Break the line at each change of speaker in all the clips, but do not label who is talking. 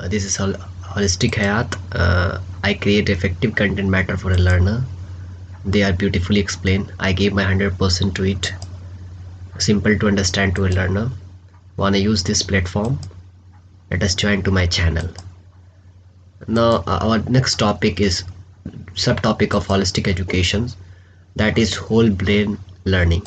This is Holistic Hayat. I create effective content matter for a learner. They are beautifully explained. I gave my 100% to it. Simple to understand to a learner. Wanna use this platform? Let us join to my channel. Now, our next topic is subtopic of holistic education. That is whole brain learning.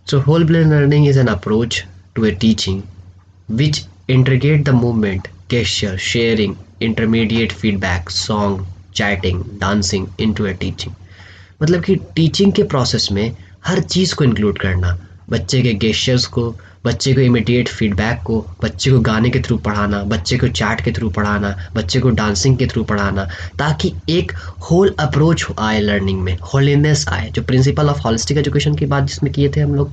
So, whole brain learning is an approach to a teaching which integrate the movement, gesture, sharing, intermediate feedback, song, chatting, dancing into a teaching. मतलब कि teaching के process में हर चीज़ को include करना, बच्चे के gestures को, बच्चे को इमीडिएट फीडबैक को, बच्चे को गाने के थ्रू पढ़ाना, बच्चे को चैट के थ्रू पढ़ाना, बच्चे को डांसिंग के थ्रू पढ़ाना, ताकि एक होल अप्रोच आए लर्निंग में, होलीनेस आए। जो प्रिंसिपल ऑफ हॉलिस्टिक एजुकेशन की बात जिसमें किए थे हम लोग,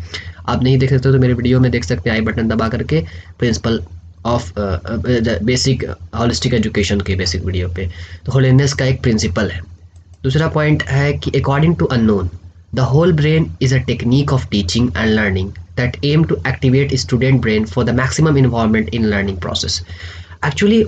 आप नहीं देख सकते तो मेरे वीडियो में देख सकते हैं, आई बटन दबा करके principle of basic holistic education के बेसिक वीडियो पे। तो होलीनेस का एक प्रिंसिपल है। दूसरा पॉइंट है कि according to unknown, the whole brain is a technique of teaching and learning that aim to activate student brain for the maximum involvement in learning process. Actually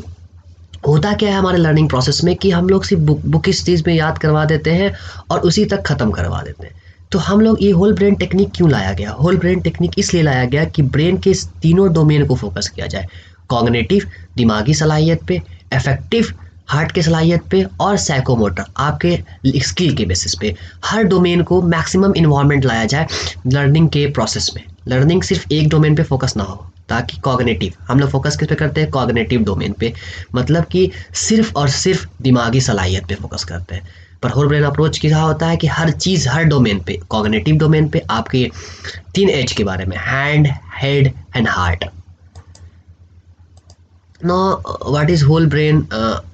होता क्या है हमारे लर्निंग प्रोसेस में कि हम लोग सिर्फ बुक इस चीज़ में याद करवा देते हैं और उसी तक ख़त्म करवा देते हैं। तो हम लोग ये होल ब्रेन टेक्निक क्यों लाया गया? होल ब्रेन टेक्निक इसलिए लाया गया कि ब्रेन के इस तीनों डोमेन को फोकस किया जाए, कॉग्निटिव दिमागी सलाहियत पे, अफेक्टिव हार्ट के सलाहियत पे, और साइकोमोटर आपके स्किल के बेसिस पे। हर डोमेन को मैक्सिमम इन्वॉल्वमेंट लाया जाए लर्निंग के प्रोसेस में। लर्निंग सिर्फ एक डोमेन पे फोकस ना हो, ताकि कॉग्निटिव, हम लोग फोकस किस पे करते हैं? कॉग्निटिव डोमेन पे, मतलब कि सिर्फ और सिर्फ दिमागी सलाहियत पे फोकस करते हैं। पर होल ब्रेन अप्रोच क्या होता है कि हर चीज़ हर डोमेन पे, कॉग्निटिव डोमेन पे आपके 3 एज के बारे में, hand, head and heart. Now, what is whole brain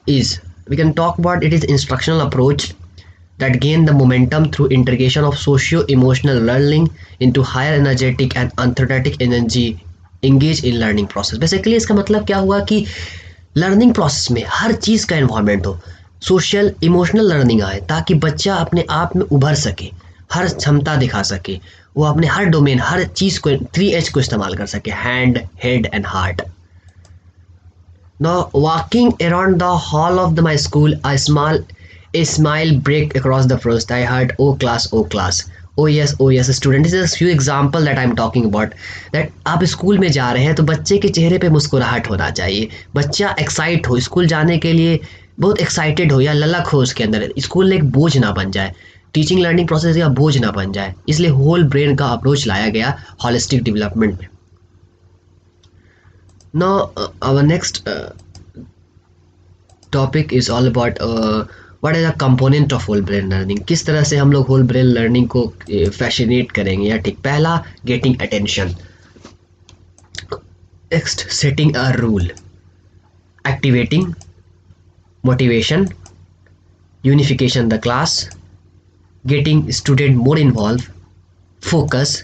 is? We can talk about it is instructional approach that gain the momentum through integration of socio-emotional learning into higher energetic and anthropotic energy engage in learning process. Basically इसका मतलब क्या हुआ कि learning process में हर चीज़ का involvement हो, social emotional learning आए, ताकि बच्चा अपने आप में उभर सके, हर क्षमता दिखा सके, वो अपने हर डोमेन हर चीज़ को 3H को इस्तेमाल कर सके, hand, head and heart. Now, walking around the hall of my school, a smile break across the first. I heard, "Oh class, oh class, oh yes, student." This is a few example that I'm talking about. That आप school में जा रहे हैं तो बच्चे के चेहरे पे मुस्कुराहट होना चाहिए, बच्चा एक्साइट हो स्कूल जाने के लिए, बहुत एक्साइटेड हो या ललक हो उसके अंदर, स्कूल एक बोझ ना बन जाए, टीचिंग लर्निंग प्रोसेस का बोझ ना बन जाए। इसलिए होल ब्रेन का अप्रोच लाया गया हॉलिस्टिक डेवलपमेंट में। Now, our next topic is all about what is a component of whole brain learning। किस तरह से हम लोग whole brain learning को फैसिनेट करेंगे या ठीक। पहला, getting attention। next, setting a rule। activating, motivation, unification the class, getting student more involved, focus।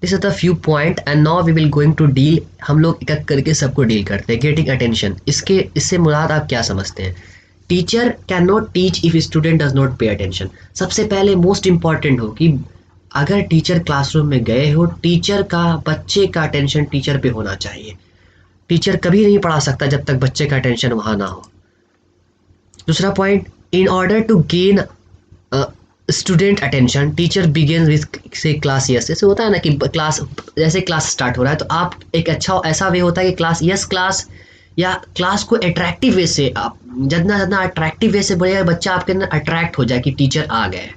This are the few point and now we will going to deal, हम लोग एक एक करके सबको डील करते हैं। गेटिंग अटेंशन, इससे मुराद आप क्या समझते हैं? Teacher can not teach if student does not pay attention. सबसे पहले मोस्ट इंपॉर्टेंट हो कि अगर टीचर क्लासरूम में गए हो, टीचर का बच्चे का अटेंशन टीचर पे होना चाहिए। टीचर कभी नहीं पढ़ा सकता जब तक बच्चे का अटेंशन वहाँ ना हो। दूसरा point, in order to gain student attention, teacher begin with say class yes. जैसे होता है ना कि क्लास, जैसे क्लास स्टार्ट हो रहा है तो आप एक अच्छा ऐसा वे होता है कि क्लास यस क्लास, या क्लास को अट्रैक्टिव वे से, आप जितना जितना अट्रैक्टिव वे से बढ़ेगा बच्चा आपके अंदर अट्रैक्ट हो जाए कि टीचर आ गए।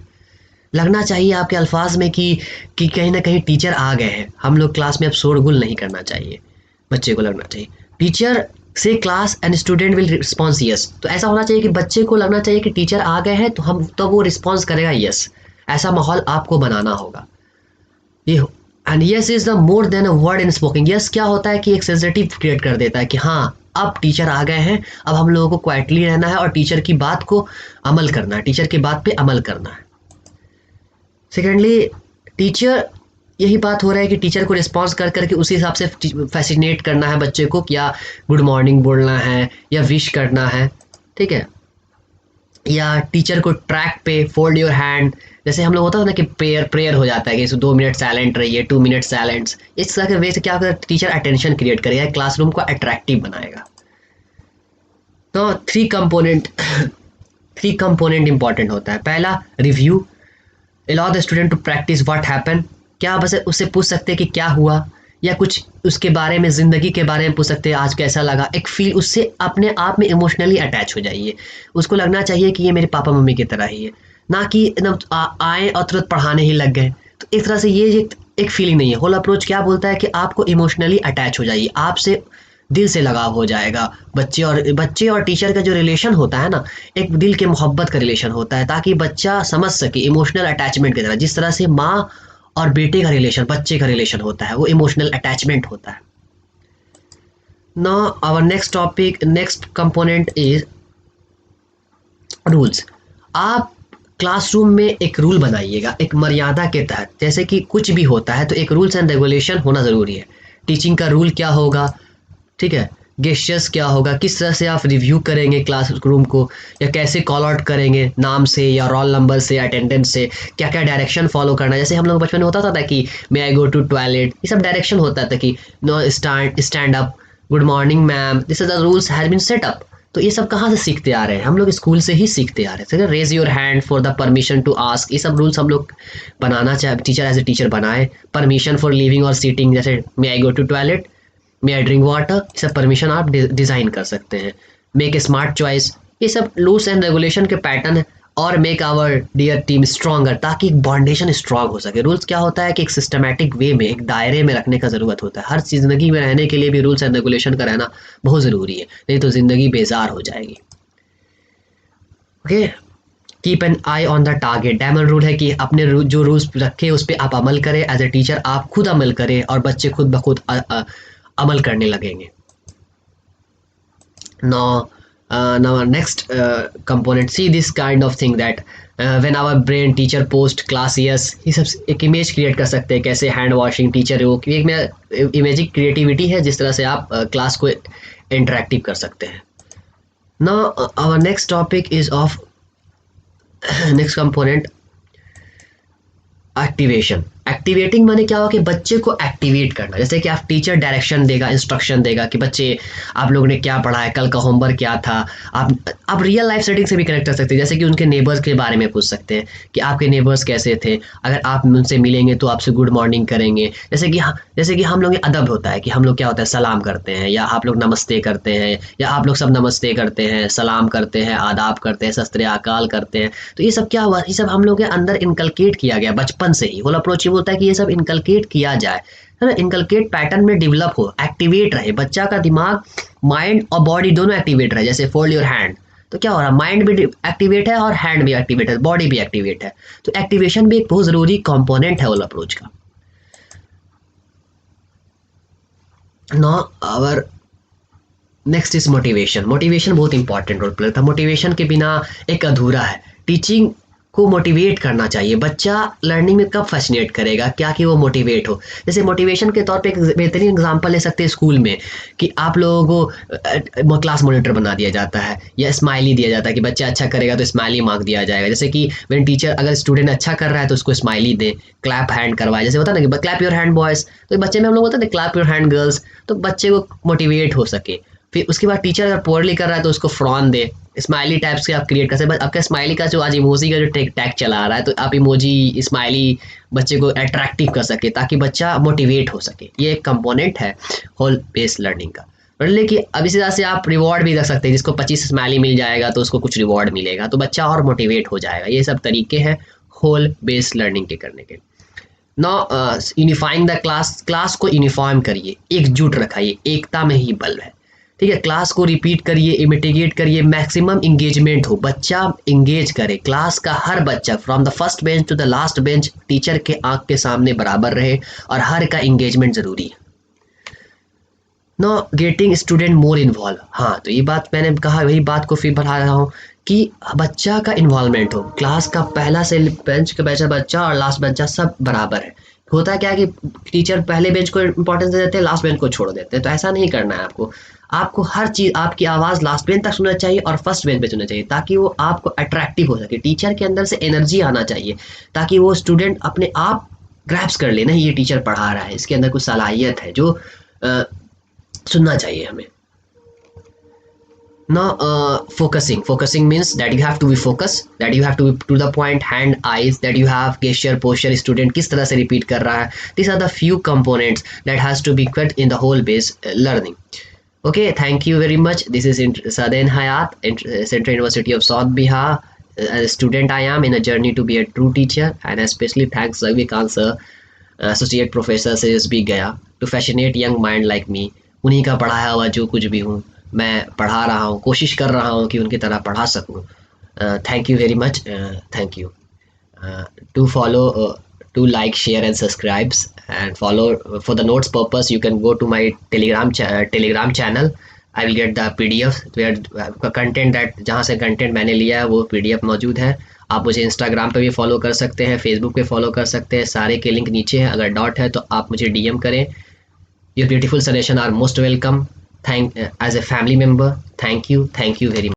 लगना चाहिए आपके अल्फाज में कि कहीं ना कहीं टीचर आ गए हैं। हम लोग क्लास में अब शोरगुल नहीं करना चाहिए, बच्चे को लगना चाहिए टीचर से class and student will response yes. तो ऐसा होना चाहिए कि बच्चे को लगना चाहिए कि टीचर आ गए हैं तो हम तो वो रिस्पॉन्स करेगा यस। ऐसा माहौल आपको बनाना होगा। ये and yes is the more than a word in स्पोकिंग। Yes क्या होता है कि एक सेंसिटिव क्रिएट कर देता है कि हाँ अब टीचर आ गए हैं, अब हम लोगों को क्वाइटली रहना है और टीचर की बात को अमल करना है, टीचर की बात पे अमल करना है। सेकेंडली, टीचर, यही बात हो रहा है कि टीचर को रिस्पॉन्स कर करके उसी हिसाब से फैसिनेट करना है बच्चे को, क्या गुड मॉर्निंग बोलना है या विश करना है, ठीक है। या टीचर को ट्रैक पे फोल्ड योर हैंड, जैसे हम लोग होता है ना कि प्रेयर हो जाता है कि 2 मिनट साइलेंट रहिए, 2 मिनट साइलेंस। इस तरह के वे से क्या होगा, टीचर अटेंशन क्रिएट करेगा, क्लासरूम को अट्रैक्टिव बनाएगा। तो थ्री कंपोनेंट इंपॉर्टेंट होता है। पहला review, allow the student to practice what happen. क्या बस उससे पूछ सकते हैं कि क्या हुआ, या कुछ उसके बारे में, ज़िंदगी के बारे में पूछ सकते हैं, आज कैसा लगा। एक फील, उससे अपने आप में इमोशनली अटैच हो जाइए। उसको लगना चाहिए कि ये मेरे पापा मम्मी की तरह ही है, ना कि एकदम आए और तुरंत पढ़ाने ही लग गए। तो इस तरह से ये एक फीलिंग नहीं है। होल अप्रोच क्या बोलता है कि आपको इमोशनली अटैच हो जाइए, आपसे दिल से लगाव हो जाएगा। बच्चे और टीचर का जो रिलेशन होता है ना, एक दिल के मोहब्बत का रिलेशन होता है, ताकि बच्चा समझ सके इमोशनल अटैचमेंट की तरह। जिस तरह से माँ और बेटे का रिलेशन, बच्चे का रिलेशन होता है, वो इमोशनल अटैचमेंट होता है। Now our next component is rules. आप क्लासरूम में एक रूल बनाइएगा, एक मर्यादा के तहत। जैसे कि कुछ भी होता है तो एक रूल्स एंड रेगुलेशन होना ज़रूरी है। टीचिंग का रूल क्या होगा, ठीक है, गेस्चर्स क्या होगा, किस तरह से आप रिव्यू करेंगे क्लासरूम को, या कैसे कॉल आउट करेंगे नाम से या रोल नंबर से, अटेंडेंस से, क्या क्या डायरेक्शन फॉलो करना है। जैसे हम लोग बचपन में होता था कि मे आई गो टू टॉयलेट, ये सब डायरेक्शन होता था कि no stand up, good morning ma'am, this is the rules has been set up. तो ये सब कहाँ से सीखते आ रहे हैं, हम लोग स्कूल से ही सीखते आ रहे हैं। Raise your hand for the permission to ask, ये सब रूल्स हम लोग बनाना चाहे, टीचर एज ए टीचर बनाए। परमिशन फॉर लिविंग और सीटिंग, जैसे may I go to toilet, may I drink water, ये सब परमिशन आप डिज़ाइन कर सकते हैं। मेक ए स्मार्ट चॉइस, ये सब रूल्स एंड रेगुलेशन के पैटर्न है। और make our dear team stronger, ताकि एक बाउंडेशन स्ट्रांग हो सके। रूल्स क्या होता है कि एक सिस्टमैटिक वे में, एक दायरे में रखने का ज़रूरत होता है। हर ज़िंदगी में रहने के लिए भी रूल्स एंड रेगुलेशन का रहना बहुत ज़रूरी है, नहीं तो ज़िंदगी बेजार हो जाएगी। Okay, keep an I on the target. Diamond rule है कि अपने जो रूल्स रखे उस पर आप अमल करें। एज ए टीचर आप खुद अमल करें और बच्चे खुद ब खुद अमल करने लगेंगे। Now next component, see this kind of thing that when our brain teacher post class, yes, ये सब एक इमेज क्रिएट कर सकते हैं, कैसे हैंड वॉशिंग टीचर हो, कि एक में इमेजिक क्रिएटिविटी है जिस तरह से आप क्लास को इंटरेक्टिव कर सकते हैं। Now our next topic is of next component, activation. Activating माने क्या हो कि बच्चे को एक्टिवेट करना। जैसे कि आप टीचर डायरेक्शन देगा, इंस्ट्रक्शन देगा कि बच्चे आप लोगों ने क्या पढ़ा है, कल का होमवर्क क्या था। आप रियल लाइफ सेटिंग से भी कनेक्ट कर सकते हैं। जैसे कि उनके नेबर्स के बारे में पूछ सकते हैं कि आपके नेबर्स कैसे थे, अगर आप उनसे मिलेंगे तो आपसे गुड मॉर्निंग करेंगे। जैसे कि हम लोग अदब होता है कि हम लोग क्या होता है सलाम करते हैं, या आप लोग नमस्ते करते हैं, या आप लोग सब नमस्ते करते हैं, सलाम करते हैं, आदाब करते हैं, सस्त्रे अकाल करते हैं। तो ये सब क्या हुआ, ये सब हम लोग के अंदर इनकलकेट किया गया बचपन से ही। होल अप्रोच ये बोलता है कि ये सब इनकलकेट किया जाए, है ना। इनकलकेट पैटर्न में डेवलप हो, एक्टिवेट रहे बच्चा का दिमाग, माइंड और बॉडी दोनों एक्टिवेट रहे। जैसे फोल्ड योर हैंड, तो क्या हो रहा है, माइंड भी एक्टिवेट है और हैंड भी एक्टिवेट है, बॉडी भी एक्टिवेट है। तो एक्टिवेशन भी एक बहुत जरूरी कंपोनेंट है होल अप्रोच का। Now our next is motivation. Motivation बहुत इंपॉर्टेंट रोल प्ले था। मोटिवेशन के बिना एक अधूरा है। टीचिंग को मोटिवेट करना चाहिए। बच्चा लर्निंग में कब फैसिनेट करेगा, क्या कि वो मोटिवेट हो। जैसे मोटिवेशन के तौर पे एक बेहतरीन एग्जांपल ले सकते हैं स्कूल में, कि आप लोगों को क्लास मॉनिटर बना दिया जाता है, या स्माइली दिया जाता है कि बच्चा अच्छा करेगा तो स्माइली मार्क दिया जाएगा। जैसे कि व्हेन टीचर, अगर स्टूडेंट अच्छा कर रहा है तो उसको स्माइली दे, क्लैप हैंड करवाए। जैसे होता है ना कि क्लैप योर हैंड बॉयज, तो बच्चे में हम लोग होता है क्लैप योर हैंड गर्ल्स, तो बच्चे को मोटिवेट हो सके। फिर उसके बाद टीचर अगर पोअरली कर रहा है तो उसको फ्रॉन दे। स्माइली टाइप्स के आप क्रिएट कर सकते हैं। आपका स्माइली का जो आज इमोजी का जो टैग चला रहा है, तो आप इमोजी स्माइली बच्चे को अट्रैक्टिव कर सके, ताकि बच्चा मोटिवेट हो सके। ये एक कंपोनेंट है होल बेस्ड लर्निंग का। लेकिन अब इसी तरह से आप रिवॉर्ड भी रख सकते हैं, जिसको 25 स्माइली मिल जाएगा तो उसको कुछ रिवॉर्ड मिलेगा, तो बच्चा और मोटिवेट हो जाएगा। ये सब तरीके हैं होल बेस्ड लर्निंग के करने के। नौ यूनिफाइंग द क्लास को यूनिफॉर्म करिए, एकजुट रखाइए, एकता में ही बल है। ठीक है, क्लास को रिपीट करिए, इमिटिगेट करिए, मैक्सिमम इंगेजमेंट हो, बच्चा इंगेज करे। क्लास का हर बच्चा from the first bench to the last bench teacher के आंख के सामने बराबर रहे, और हर का इंगेजमेंट जरूरी है। Know getting student more involve. हाँ, तो ये बात मैंने कहा, वही बात को फिर बढ़ा रहा हूँ कि बच्चा का इन्वॉल्वमेंट हो। क्लास का पहला से बेंच का बैचा बच्चा और लास्ट बच्चा सब बराबर है। होता है क्या कि टीचर पहले बेंच को इंपॉर्टेंस दे देते हैं, लास्ट बेंच को छोड़ देते हैं। तो ऐसा नहीं करना है आपको। आपको हर चीज़, आपकी आवाज़ लास्ट बेंच तक सुनना चाहिए और फर्स्ट बेंच पे सुनना चाहिए, ताकि वो आपको अट्रैक्टिव हो सके। टीचर के अंदर से एनर्जी आना चाहिए, ताकि वो स्टूडेंट अपने आप ग्रैप्स कर ले, नहीं ये टीचर पढ़ा रहा है, इसके अंदर कुछ सलाहियत है जो सुनना चाहिए हमें। No, focusing means that you have to be focused, that you have to be to the point, hand, eyes, that you have gesture, posture, student किस तरह से repeat कर रहा है. These are the few components that has to be cut in the whole base learning. Okay, thank you very much. This is Saden Hayat, Central University of South Bihar. As a student, I am in a journey to be a true teacher, and especially thanks Ravikant sir, Associate Professor से भी गया, to fascinate young mind like me. उन्हीं का पढ़ाया हुआ जो कुछ भी हूँ मैं पढ़ा रहा हूँ, कोशिश कर रहा हूँ कि उनकी तरह पढ़ा सकूँ. Thank you very much. Thank you. To follow, to like, share, and subscribes, and follow for the notes purpose. You can go to my Telegram channel. I will get the PDF where content that जहाँ से content मैंने लिया है वो PDF मौजूद है. आप मुझे Instagram पे भी फॉलो कर सकते हैं, Facebook पे फॉलो कर सकते हैं, सारे के लिंक नीचे है. अगर डॉट है तो आप मुझे DM करें. Your beautiful suggestion are most welcome. Thank as a family member. Thank you very much.